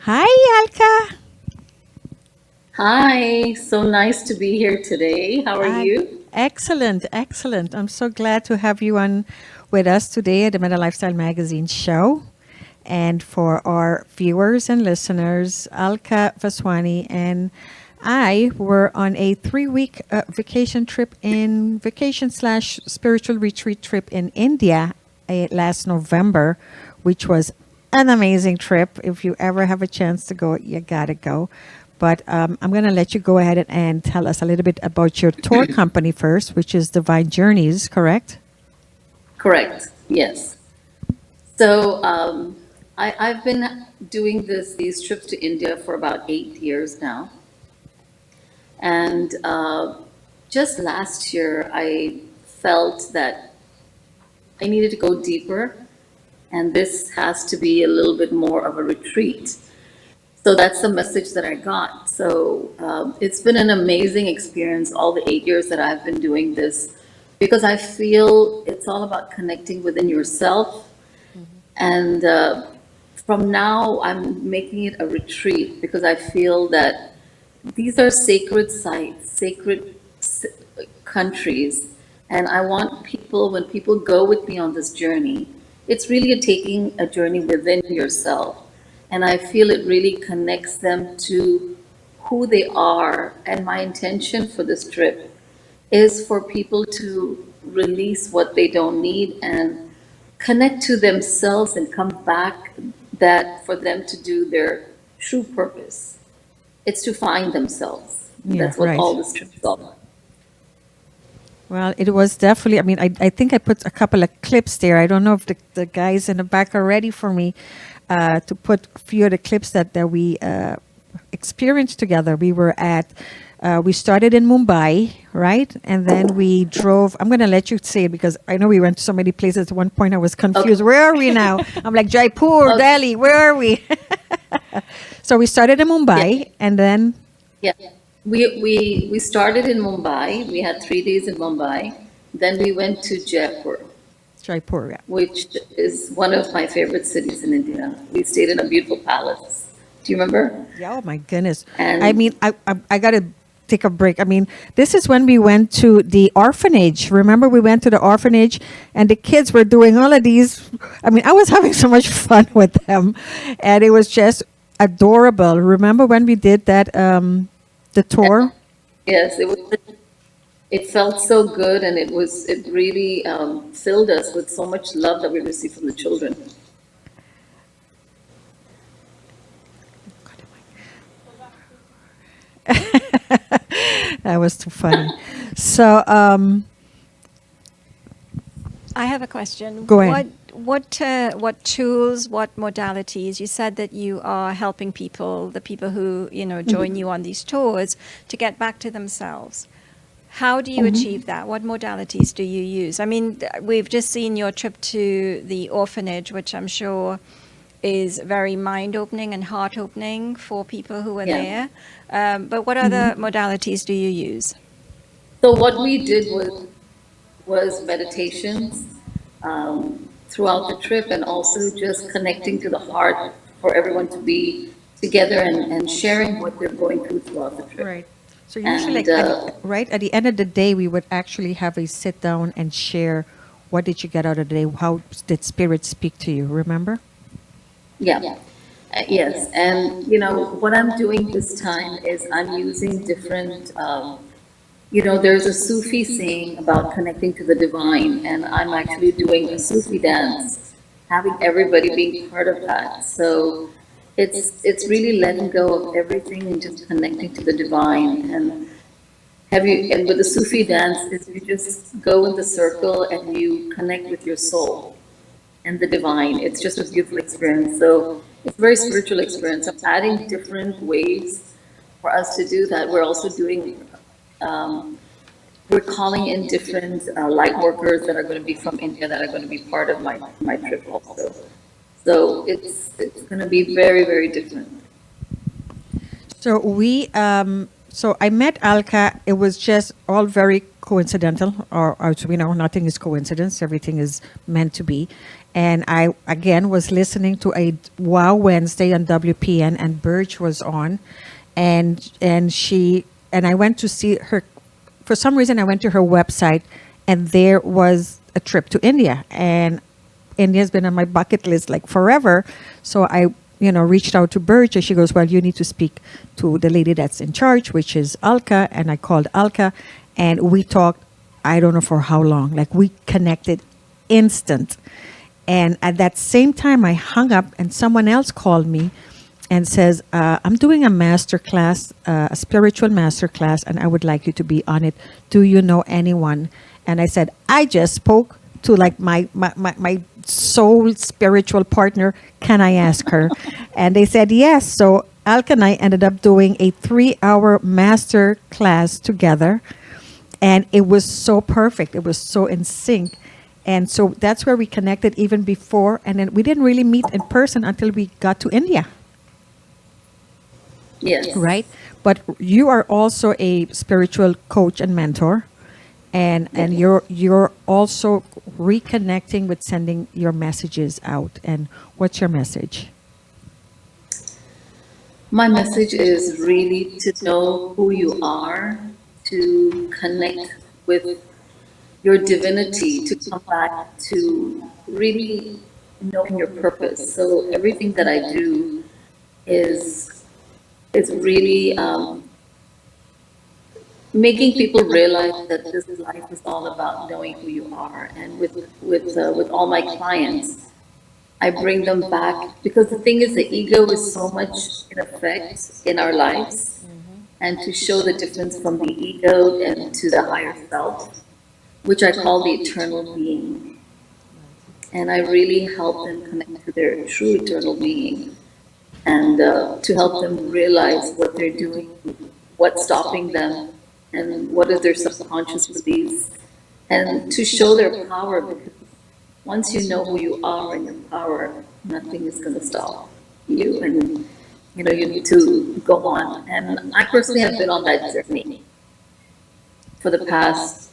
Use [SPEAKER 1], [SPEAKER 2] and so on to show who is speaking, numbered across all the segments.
[SPEAKER 1] Hi, Alka.
[SPEAKER 2] Hi, so nice to be here today. How are you?
[SPEAKER 1] Excellent, excellent. I'm so glad to have you on with us today at the Meta Lifestyle Magazine show. And for our viewers and listeners, Alka Vaswani and I were on a 3-week vacation trip in vacation slash spiritual retreat trip in India last November, which was an amazing trip. If you ever have a chance to go, you gotta go. But I'm going to let you go ahead and tell us a little bit about your tour company first, which is Divine Journeys, correct?
[SPEAKER 2] Correct. Yes. So I've been doing these trips to India for about 8 years now, and just last year I felt that I needed to go deeper, and this has to be a little bit more of a retreat. So that's the message that I got. So it's been an amazing experience all the 8 years that I've been doing this, because I feel it's all about connecting within yourself. And from now, I'm making it a retreat because I feel that these are sacred sites, countries. And I want people, when people go with me on this journey, it's really taking a journey within yourself. And I feel it really connects them to who they are. And my intention for this trip is for people to release what they don't need and connect to themselves and come back, that for them to do their true purpose. It's to find themselves.
[SPEAKER 1] Yeah,
[SPEAKER 2] That's what
[SPEAKER 1] right.
[SPEAKER 2] all this trip is all about.
[SPEAKER 1] Well, it was definitely, I think I put a couple of clips there. I don't know if the guys in the back are ready for me to put a few of the clips that we experienced together. We started in Mumbai, right? And then we drove. I'm going to let you say it because I know we went to so many places. At one point, I was confused.
[SPEAKER 2] Okay.
[SPEAKER 1] Where are we now? I'm like, Jaipur,
[SPEAKER 2] Okay.
[SPEAKER 1] Delhi, where are we? So we started in
[SPEAKER 2] Yeah.
[SPEAKER 1] Mumbai and then,
[SPEAKER 2] Yeah. We started in Mumbai. We had 3 days in Mumbai. Then we went to Jaipur,
[SPEAKER 1] Jaipur, yeah.
[SPEAKER 2] which is one of my favorite cities in India. We stayed in a beautiful palace. Do you remember?
[SPEAKER 1] Yeah, oh my goodness. I
[SPEAKER 2] And
[SPEAKER 1] mean, I got to take a break. I mean, this is when we went to the orphanage. Remember, we went to the orphanage and the kids were doing all of these. I mean, I was having so much fun with them and it was just adorable. Remember when we did that, the tour?
[SPEAKER 2] yes, it felt so good, and it really filled us with so much love that we received from the children.
[SPEAKER 1] That was too funny. So,
[SPEAKER 3] I have a question.
[SPEAKER 1] go ahead.
[SPEAKER 3] What tools, what modalities? You said that you are helping people, the people who join you on these tours, to get back to themselves. How do you achieve that? What modalities do you use? I mean, we've just seen your trip to the orphanage, which I'm sure is very mind-opening and heart-opening for people who are
[SPEAKER 2] Yeah.
[SPEAKER 3] there. But what other modalities do you use?
[SPEAKER 2] So what we did was meditations throughout the trip, and also just connecting to the heart for everyone to be together and sharing what they're going through throughout the trip.
[SPEAKER 1] Right. So usually,
[SPEAKER 2] And
[SPEAKER 1] like, right at the end of the day, we would actually have a sit down and share what did you get out of the day? How did spirit speak to you? Remember?
[SPEAKER 2] yeah. Yes, and what I'm doing this time is I'm using different. There's a Sufi saying about connecting to the divine, and I'm actually doing a Sufi dance, having everybody being part of that. So it's really letting go of everything and just connecting to the divine. And with the Sufi dance, is you just go in the circle and you connect with your soul and the divine. It's just a beautiful experience. So it's a very spiritual experience. I'm adding different ways for us to do that. We're also doing, we're calling in different light workers that are going to be from India, that are going to be part of my trip also. So it's going to be very, very different.
[SPEAKER 1] So I met Alka. It was just all very coincidental, or nothing is coincidence. Everything is meant to be. And I again was listening to a Wow Wednesday on WPN, and Birch was on, and I went to see her. For some reason, I went to her website, and there was a trip to India, and India's been on my bucket list like forever. So I, reached out to Birch, and she goes, "Well, you need to speak to the lady that's in charge, which is Alka." And I called Alka, and we talked. I don't know for how long. Like, we connected instant. And at that same time, I hung up, and someone else called me and says, "I'm doing a master class, a spiritual master class, and I would like you to be on it. Do you know anyone?" And I said, "I just spoke to like my soul spiritual partner. Can I ask her?" And they said yes. So Alka and I ended up doing a 3-hour master class together. And it was so perfect. It was so in sync. And so that's where we connected even before. And then we didn't really meet in person until we got to India.
[SPEAKER 2] Yes.
[SPEAKER 1] Right? But you are also a spiritual coach and mentor. And you're also reconnecting with sending your messages out. And what's your message?
[SPEAKER 2] My message is really to know who you are, to connect with your divinity, to come back to really knowing your purpose. So everything that I do is really making people realize that this life is all about knowing who you are. And with all my clients, I bring them back because the thing is, the ego is so much in effect in our lives, and to show the difference from the ego and to the higher self, which I call the eternal being. And I really help them connect to their true eternal being, and to help them realize what they're doing, what's stopping them, and what is their subconscious beliefs, and to show their power, because once you know who you are and your power, nothing is going to stop you. And you need to go on. And I personally have been on that journey for the past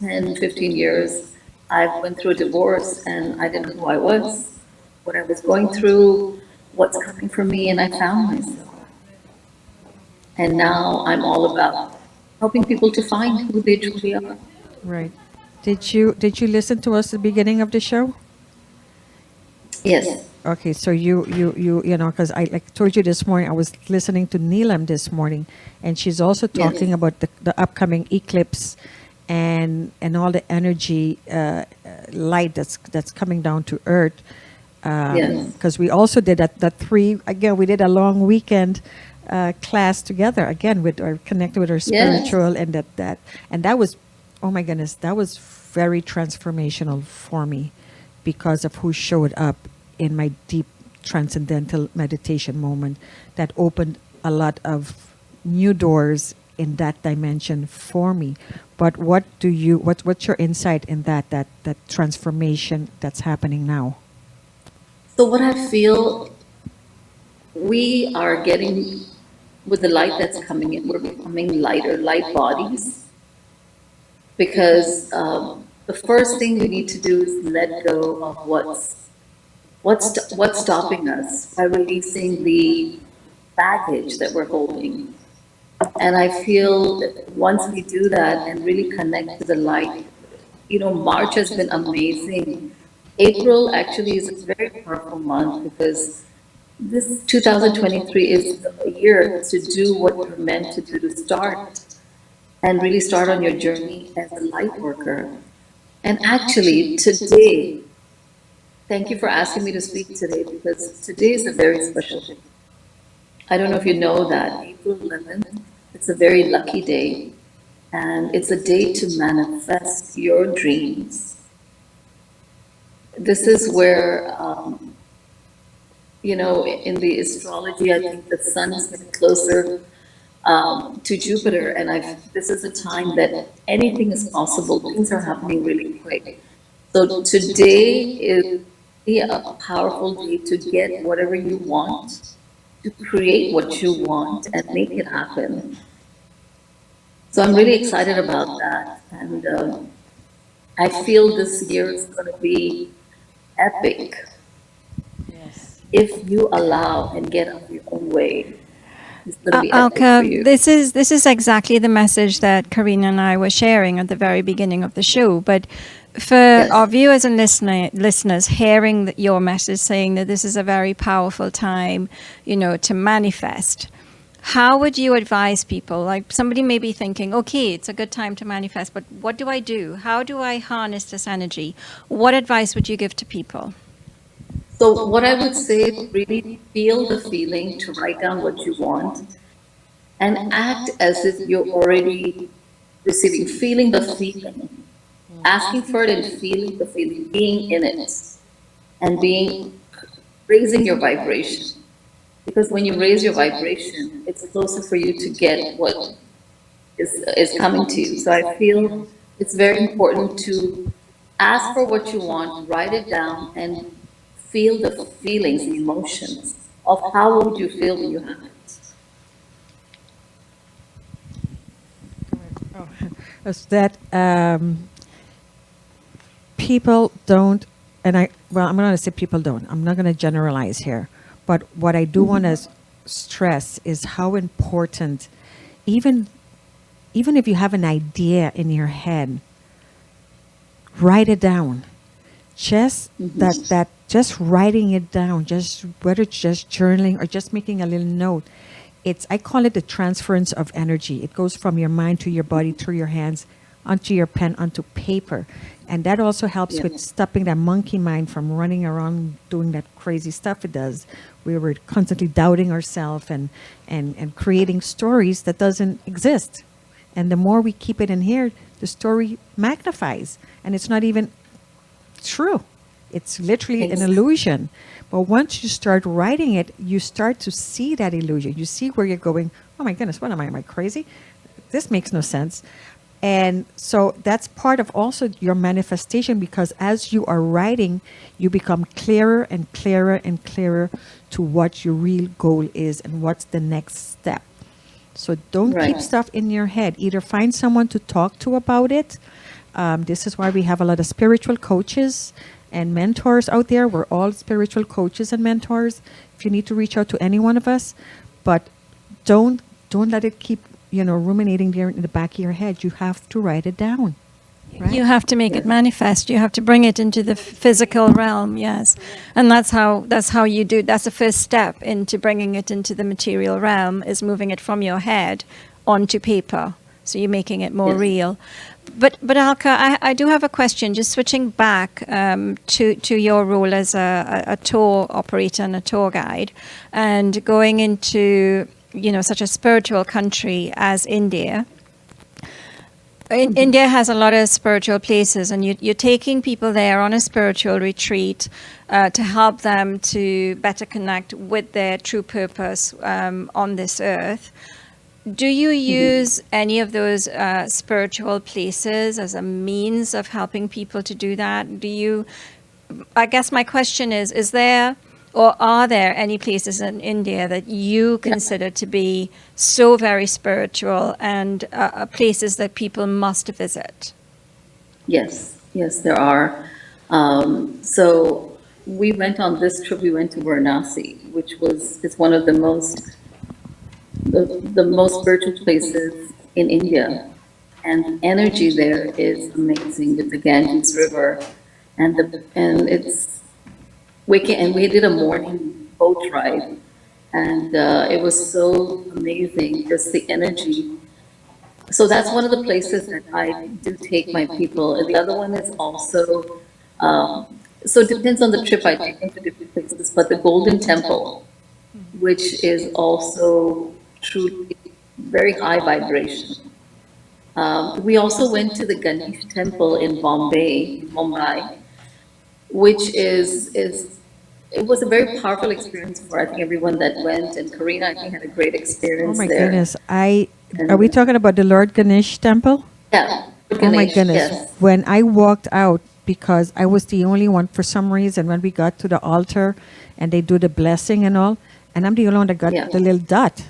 [SPEAKER 2] 10, 15 years. I went through a divorce, and I didn't know who I was, what I was going through, what's coming for me, and I found myself. And now I'm all about helping people to find who they truly are.
[SPEAKER 1] Right. Did you listen to us at the beginning of the show?
[SPEAKER 2] Yes.
[SPEAKER 1] Okay, so because I like told you this morning, I was listening to Neelam this morning, and she's also talking
[SPEAKER 2] Yes.
[SPEAKER 1] about the upcoming eclipse, and all the energy light that's coming down to Earth.
[SPEAKER 2] Yes.
[SPEAKER 1] Because we also did that we did a long weekend class together again with our connected with our
[SPEAKER 2] Yes.
[SPEAKER 1] spiritual, and that was, oh my goodness, that was very transformational for me because of who showed up in my deep transcendental meditation moment that opened a lot of new doors in that dimension for me. But what's your insight in that transformation that's happening now?
[SPEAKER 2] So what I feel, we are getting, with the light that's coming in, we're becoming lighter, light bodies, because the first thing we need to do is let go of what's stopping us by releasing the baggage that we're holding. And I feel that once we do that and really connect to the light, March has been amazing. April actually is a very powerful month, because this 2023 is the year to do what you're meant to do, to start and really start on your journey as a light worker. And actually, today, thank you for asking me to speak today, because today is a very special day. I don't know if you know that, April 11th, it's a very lucky day, and it's a day to manifest your dreams. This is where, in the astrology, I think the sun is getting closer to Jupiter, and this is a time that anything is possible. Things are happening really quick. So today is a powerful day to get whatever you want, to create what you want and make it happen. So I'm really excited about that, and I feel this year is going to be epic
[SPEAKER 1] Yes.
[SPEAKER 2] if you allow and get out of your own way. It's going to be epic for
[SPEAKER 3] Alka,
[SPEAKER 2] you.
[SPEAKER 3] this is exactly the message that Karina and I were sharing at the very beginning of the show. But for
[SPEAKER 2] Yes.
[SPEAKER 3] our viewers and listeners, hearing your message saying that this is a very powerful time, to manifest, how would you advise people? Like somebody may be thinking, okay, it's a good time to manifest, but what do I do? How do I harness this energy? What advice would you give to people?
[SPEAKER 2] So what I would say is really feel the feeling, to write down what you want and act as if you're already receiving, feeling the feeling, asking for it and feeling the feeling, being in it and raising your vibration. Because when you raise your vibration, it's closer for you to get what is coming to you. So I feel it's very important to ask for what you want, write it down, and feel the feelings, the emotions of how would you feel when you have it.
[SPEAKER 1] Is that people don't, and I'm going to say people don't. I'm not going to generalize here. But what I do want to stress is how important, even if you have an idea in your head, write it down. Just that just writing it down, just whether it's just journaling or just making a little note, I call it the transference of energy. It goes from your mind to your body, through your hands, onto your pen, onto paper. And that also helps with stopping that monkey mind from running around doing that crazy stuff it does. We were constantly doubting ourselves and creating stories that doesn't exist. And the more we keep it in here, the story magnifies. And it's not even true. It's literally an illusion. But once you start writing it, you start to see that illusion. You see where you're going, oh my goodness, what am I crazy? This makes no sense. And so that's part of also your manifestation, because as you are writing, you become clearer and clearer and clearer to what your real goal is and what's the next step. So don't keep stuff in your head. Either find someone to talk to about it. This is why we have a lot of spiritual coaches and mentors out there. We're all spiritual coaches and mentors. If you need to reach out to any one of us, but don't let it keep ruminating there in the back of your head. You have to write it down. Right?
[SPEAKER 3] You have to make it manifest. You have to bring it into the physical realm. Yes, and that's how you do. That's the first step into bringing it into the material realm, is moving it from your head onto paper. So you're making it more real. But Alka, I do have a question. Just switching back to your role as a tour operator and a tour guide, and going into such a spiritual country as India. India has a lot of spiritual places, and you're taking people there on a spiritual retreat to help them to better connect with their true purpose on this earth. Do you use any of those spiritual places as a means of helping people to do that? I guess my question is there, or are there any places in India that you consider to be so very spiritual and places that people must visit?
[SPEAKER 2] Yes, there are. So we went on this trip, we went to Varanasi, which is one of the most spiritual places in India. And the energy there is amazing with the Ganges River. And it's wicked. And we did a morning boat ride. And it was so amazing, just the energy. So that's one of the places that I do take my people. And the other one is also, so it depends on the trip, I take them to different places, but the Golden Temple, which is also truly very high vibration. We also went to the Ganesh Temple in Mumbai, which it was a very powerful experience for, I think, everyone that went, and Karina, I think, had a great experience there.
[SPEAKER 1] Oh my goodness. Are we talking about the Lord Ganesh temple?
[SPEAKER 2] Yeah.
[SPEAKER 1] Oh my goodness.
[SPEAKER 2] Yes.
[SPEAKER 1] When I walked out, because I was the only one, for some reason, when we got to the altar and they do the blessing and all, and I'm the only one that got the little dot,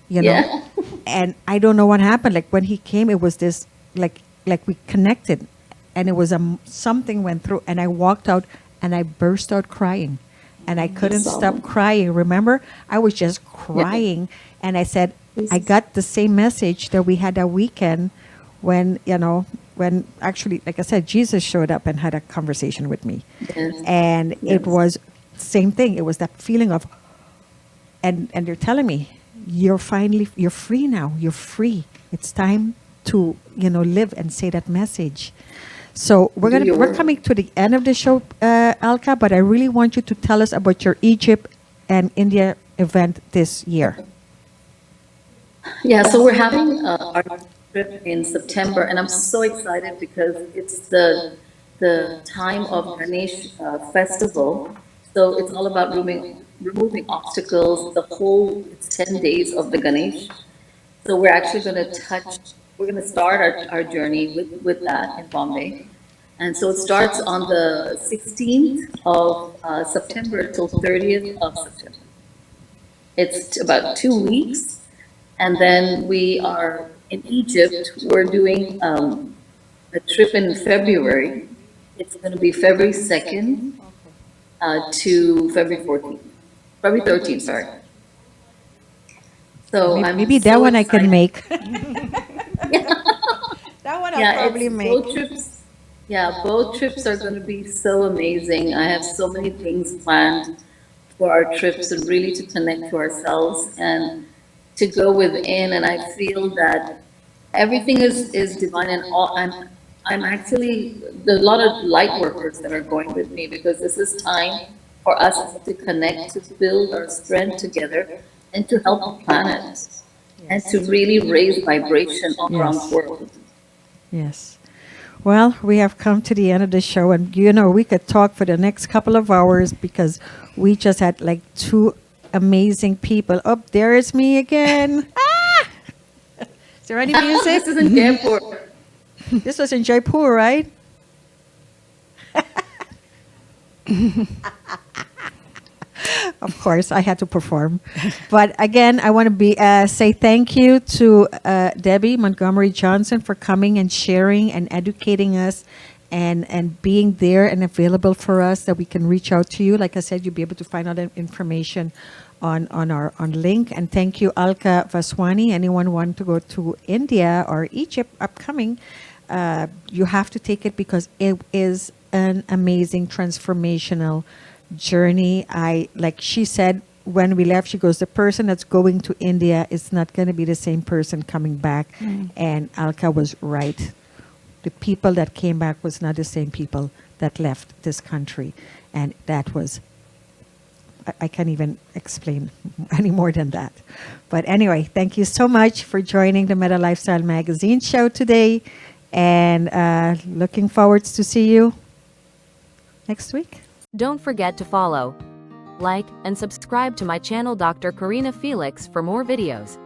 [SPEAKER 1] and I don't know what happened. Like when he came, it was this, like we connected, and it was something went through, and I walked out and I burst out crying. And I couldn't
[SPEAKER 2] saw
[SPEAKER 1] stop
[SPEAKER 2] them.
[SPEAKER 1] crying. Remember? I was just crying. And I said, I got the same message that we had that weekend when, when actually, like I said, Jesus showed up and had a conversation with me.
[SPEAKER 2] Yes.
[SPEAKER 1] And
[SPEAKER 2] Yes.
[SPEAKER 1] it was same thing. It was that feeling of, and they're telling me, you're free now. You're free. It's time to, live and say that message. So
[SPEAKER 2] Do your
[SPEAKER 1] we're
[SPEAKER 2] work.
[SPEAKER 1] coming to the end of the show, Alka, but I really want you to tell us about your Egypt and India event this year.
[SPEAKER 2] Yeah, so we're having our trip in September, and I'm so excited because it's the time of Ganesh festival. So it's all about removing obstacles. It's 10 days of the Ganesh. So we're actually going to we're going to start our journey with that in Bombay. And so it starts on the 16th of September till 30th of September. It's about 2 weeks. And then we are in Egypt. We're doing a trip in February. It's going to be February 2nd to February 14th. February 13th, sorry. So I'm
[SPEAKER 1] Maybe that
[SPEAKER 2] so
[SPEAKER 1] one I can
[SPEAKER 2] excited.
[SPEAKER 1] make.
[SPEAKER 3] That one I'll
[SPEAKER 2] Yeah,
[SPEAKER 3] probably
[SPEAKER 2] it's
[SPEAKER 3] make.
[SPEAKER 2] both trips. Yeah, both trips are going to be so amazing. I have so many things planned for our trips and really to connect to ourselves and to go within. And I feel that everything is divine, and all. I'm actually there's a lot of light workers that are going with me because this is time for us to connect, to build our strength together, and to help the planet, and to really raise vibration all around the
[SPEAKER 1] Yes.
[SPEAKER 2] world.
[SPEAKER 1] Yes. Well, we have come to the end of the show, and we could talk for the next couple of hours because we just had like two amazing people. Oh, there is me again. Ah! Is there any music?
[SPEAKER 2] This is in Jaipur.
[SPEAKER 1] This was in Jaipur, right? Of course, I had to perform. But again, I want to say thank you to Debbie Montgomery Johnson for coming and sharing and educating us and being there and available for us that we can reach out to you. Like I said, you'll be able to find out that information on our link. And thank you, Alka Vaswani. Anyone want to go to India or Egypt upcoming, you have to take it because it is an amazing transformational journey. Like she said when we left, she goes, the person that's going to India is not going to be the same person coming back. And Alka was right. The people that came back was not the same people that left this country. And that was, I can't even explain any more than that. But anyway, thank you so much for joining the Meta Lifestyle Magazine show today. And looking forward to see you next week.
[SPEAKER 4] Don't forget to follow, like, and subscribe to my channel Dr. Karina Felix for more videos.